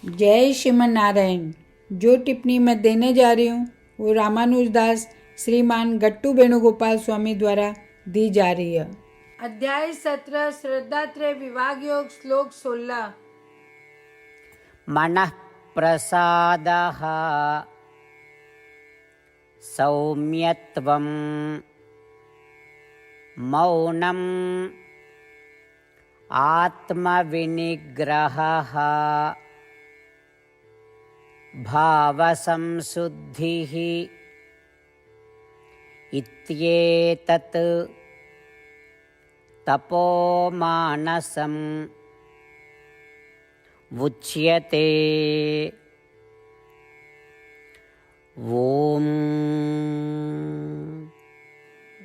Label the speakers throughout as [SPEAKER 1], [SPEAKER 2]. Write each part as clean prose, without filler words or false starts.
[SPEAKER 1] जय श्रीमन नारायण। जो टिप्पणी मैं देने जा रही हूँ वो रामानुजदास श्रीमान गट्टू वेणुगोपाल स्वामी द्वारा दी जा रही है। अध्याय 17 श्रद्धात्रय विभाग योग श्लोक 16।
[SPEAKER 2] मनः प्रसादः सौम्यत्वं मौनम् आत्मविनिग्रहः भावसंशुद्धिः इत्येतत् तपोमानसम् उच्यते। ओम।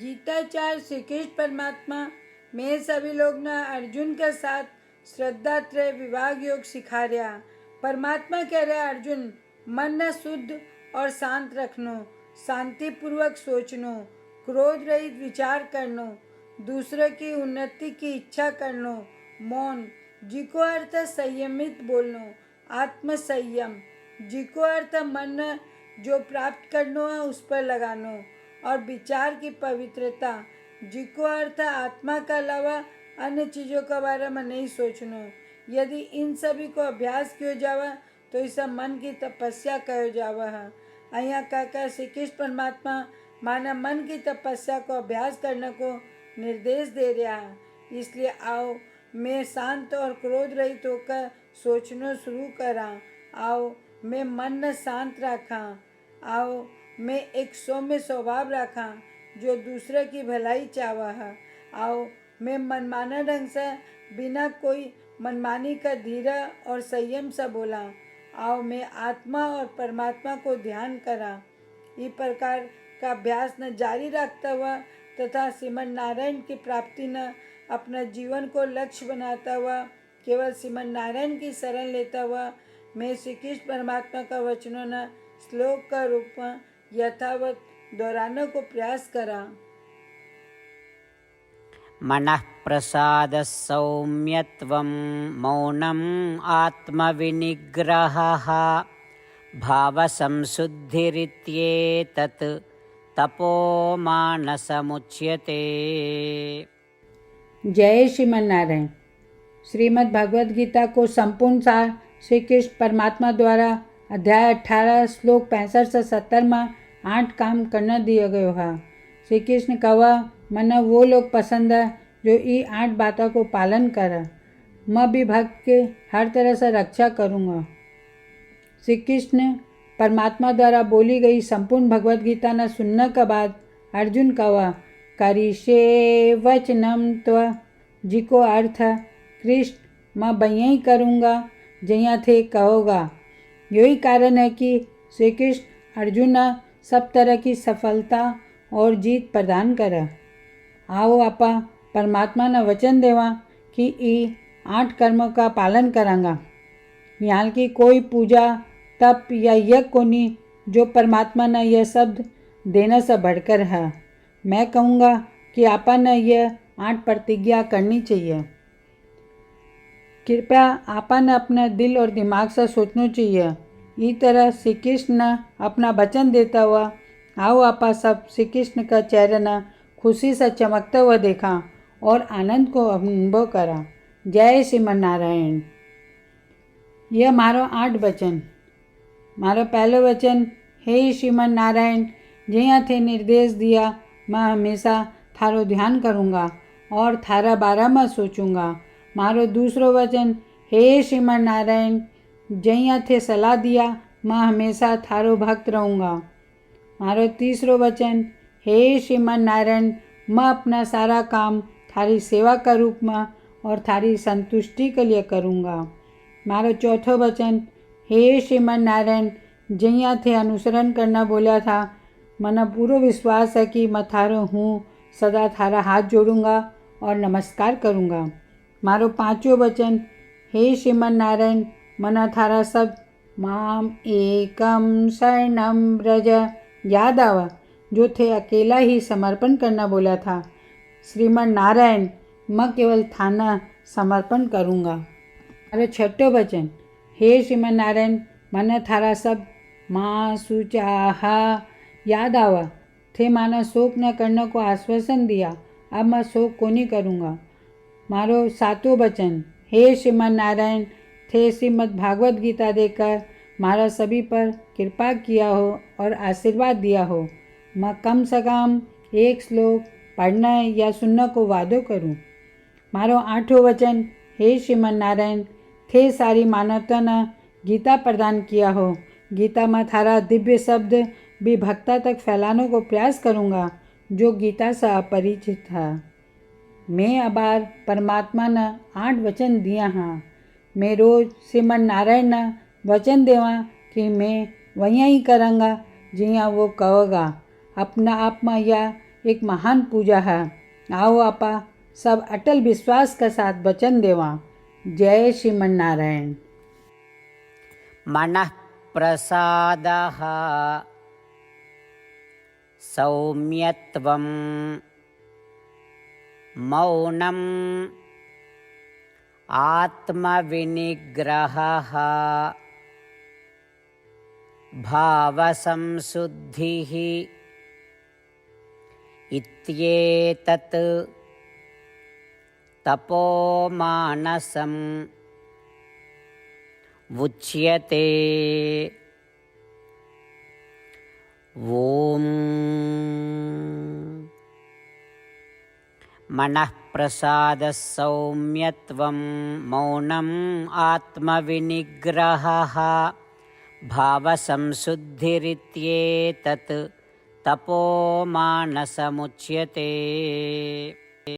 [SPEAKER 1] गीताचार्य श्री कृष्ण परमात्मा में सभी लोग न अर्जुन के साथ श्रद्धात्रय विभाग योग सिखा रहा। परमात्मा कह रहा है अर्जुन मन न शुद्ध और शांत रखनो, शांति पूर्वक सोचनो, क्रोध रहित विचार करनो, दूसरे की उन्नति की इच्छा करनो, मौन जिको अर्थ संयमित बोलनो, आत्म संयम जिको अर्थ मन जो प्राप्त करनो है उस पर लगानो, और विचार की पवित्रता जिको अर्थ आत्मा का अलावा अन्य चीज़ों के बारे में नहीं सोचनो। यदि इन सभी को अभ्यास किया जावा तो इसे मन की तपस्या कहो जावा है। अहिया कहकर श्री कृष्ण परमात्मा माना मन की तपस्या को अभ्यास करने को निर्देश दे रहा है। इसलिए आओ मैं शांत और क्रोध रहित होकर सोचना शुरू करा। आओ मैं मन न शांत रखा। आओ मैं एक सौम्य स्वभाव रखा जो दूसरे की भलाई चावा है। आओ मैं मनमाना ढंग से बिना कोई मनमानी का धीरा और संयम से बोला। आओ मैं आत्मा और परमात्मा को ध्यान करा। इस प्रकार का अभ्यास न जारी रखता हुआ तथा श्रीमन नारायण की प्राप्ति न अपना जीवन को लक्ष्य बनाता हुआ केवल श्रीमन नारायण की शरण लेता हुआ मैं श्री कृष्ण परमात्मा का वचनों न श्लोक का रूप में यथावत दोहराने को प्रयास करा।
[SPEAKER 2] मनः प्रसादः सौम्यत्वं मौनम् आत्मविनिग्रहः भावसंशुद्धिरित्येतत् तपोमानसमुच्यते।
[SPEAKER 1] जय श्रीमन नारायण। श्रीमद् भगवद गीता को संपूर्ण सार श्री कृष्ण परमात्मा द्वारा अध्याय 18 श्लोक 65 से 70 में 8 काम करना दिया गया है। श्री कृष्ण कहा मना वो लोग पसंद है जो ये 8 बातों को पालन करे। मैं भी भक्त के हर तरह से रक्षा करूँगा। श्री कृष्ण परमात्मा द्वारा बोली गई संपूर्ण भगवद गीता न सुनने के बाद अर्जुन कहा करिष्ये वचनम त्व, जिको अर्थ कृष्ण मैं बइया ही करूँगा जैया थे कहोगा। यही कारण है कि श्री कृष्ण अर्जुन सब तरह की सफलता और जीत प्रदान करे। आओ आपा परमात्मा ने वचन देवा कि ये 8 कर्मों का पालन करांगा। यहाँ की कोई पूजा तप या यज्ञ को नहीं जो परमात्मा ने यह शब्द देने से बढ़कर है। मैं कहूँगा कि आपा ने यह 8 प्रतिज्ञा करनी चाहिए। कृपया आपा ने अपने दिल और दिमाग से सोचना चाहिए। इस तरह श्री कृष्ण ने अपना वचन देता हुआ आओ आपा सब श्री कृष्ण का चेहरा न खुशी से चमकता हुआ देखा और आनंद को अनुभव करा। जय श्रीमन नारायण। यह मारो 8 वचन। मारो पहलो वचन हे श्रीमन नारायण जैया थे निर्देश दिया मैं हमेशा थारो ध्यान करूँगा और थारा बारे में सोचूंगा। मारो दूसरो वचन हे श्रीमन नारायण जैया थे सलाह दिया मैं हमेशा थारो भक्त रहूँगा। मारो तीसरो वचन हे श्रीमन नारायण मैं अपना सारा काम थारी सेवा का रूप में और थारी संतुष्टि के लिए करूँगा। मारो चौथो वचन हे श्रीमन नारायण जैया थे अनुसरण करना बोला था मना पूरा विश्वास है कि मैं थारो हूँ सदा थारा हाथ जोड़ूंगा और नमस्कार करूँगा। मारो पांचों वचन हे श्रीमन नारायण मना थारा सब माम एकम शरणम ब्रज याद आवा जो थे अकेला ही समर्पण करना बोला था। श्रीमन नारायण मैं केवल थाना समर्पण करूँगा। अरे छठो वचन हे श्रीमन नारायण, મને થારા શબ્દ माँ सुचाहा याद आवा थे। माना शोक न करने को आश्वासन दिया, अब मैं शोक को नहीं करूँगा। मारो सातों वचन, हे श्रीमन नारायण, थे श्रीमद् भागवत गीता देकर मारा सभी पर कृपा किया हो और आशीर्वाद दिया हो। मैं कम से कम एक श्लोक पढ़ना या सुनने को वादो करूं। मारो आठों वचन, हे श्रीमन नारायण, थे सारी मानवता ने गीता प्रदान किया हो। गीता में थारा दिव्य शब्द भी भक्ता तक फैलाने को प्रयास करूँगा जो गीता से अपरिचित था। मैं अबार परमात्मा ने 8 वचन दिया हाँ। मैं रोज श्रीमन नारायण ने वचन देवा कि मैं वहीं ही करूँगा जिया वो कहोगा। अपना आप में यह एक महान पूजा है। आओ आपा सब अटल विश्वास के साथ वचन देवा। जय श्रीमन नारायण।
[SPEAKER 2] मनः प्रसादः सौम्यत्वं मौनम् आत्मविनिग्रहः भावसंशुद्धिः इत्येतत् तपोमानसम् उच्यते। ॐ मनः प्रसादः सौम्यत्वं मौनम् आत्मविनिग्रहः भावसंशुद्धिरित्येतत् तपोमानसमुच्यते।